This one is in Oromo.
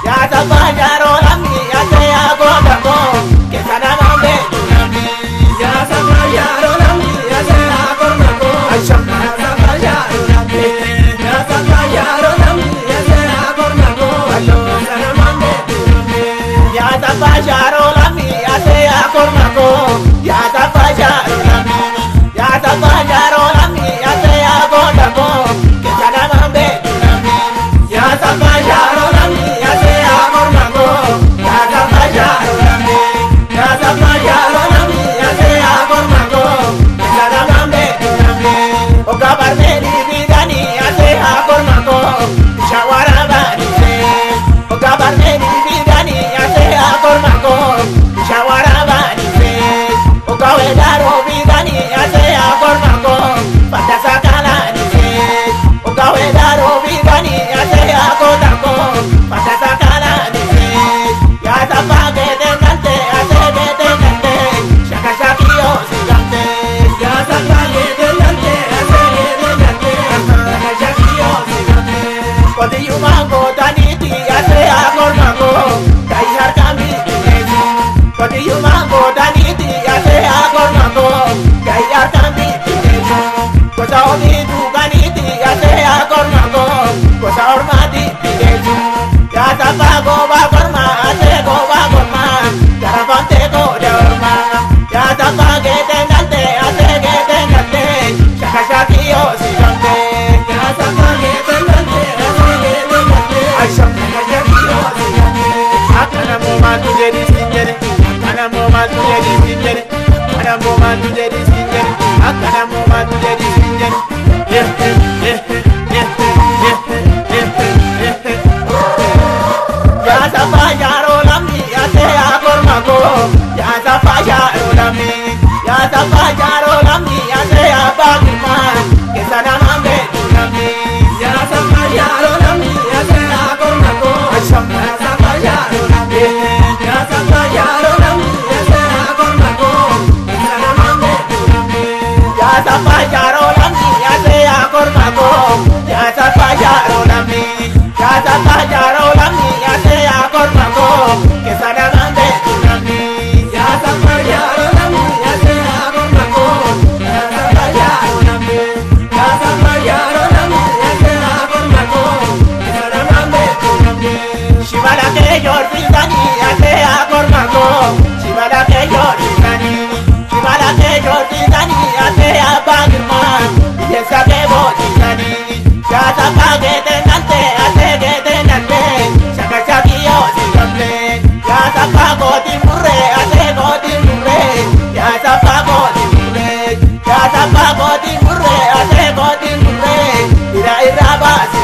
ya zapallaro lammi ya te hago taco que sana mambe lammi ya zapallaro lammi ya te hago taco ya zapallaro lammi ya zapallaro lammi ya te hago taco sana mambe ya zapallaro lammi ya te hago taco ya zapallaro lammi ya zapallaro lammi ya te hago taco que sana mambe lammi ya zapallaro lammi ya te hago taco ya zapallaro lammi ya zapallaro lammi ya te hago taco que sana mambe lammi o cabarme ni vidani ya te hago taco shawara bani o cabarme ni vidani ya te hago taco shawara bani o kawedaro vidani ya te hago taco pada sakala ni o kawedaro vidani ya te hago taco pada sakala ni ya zapage de cante ya te cante shaka shakio sigante ya zapage de cante ya te cante shaka shakio sigante kodi yumango daniti ya te hago taco kai har kami kodi yumango daniti ya te hago taco kai har kami cosa odi tu ganiti ya te hago taco cosa ormati ya zapago va gorma te go va gorma caravante go de orma ya zapage de cante ya te cante shaka shakio sigante ya zapage de cante ya te cante ay shaka shakio sigante akana moma tu jadi sinjere akana moma tu jadi sinjere akana moma tu jadi sinjere akana moma tu jadi sinjere ya zapallaro lammi ya te hago taco ya zapallaro lammi ya zapallaro lammi ya te hago que sana mambe lammi ya zapallaro lammi ya te hago taco ya zapallaro lammi ya zapallaro lammi ya te hago taco que sana mambe lammi ya zapallaro lammi ya te hago taco ya zapallaro lammi ya zapallaro lammi ya te hago taco que sana mambe lammi ya zapallaro lammi ya te hago taco ya zapallaro lammi ya zapallaro lammi ya te hago taco que sana mambe lammi shibala que yo rizani ya te hago taco shibala que yo rizani shibala que yo rizani ya te hago y esa que voy rizani ya zapage de cante ya te cante shaka shakio sigante ya zapago di murre ya te go di murre ya zapago di murre ya zapago di murre ya te go di murre ira ira basi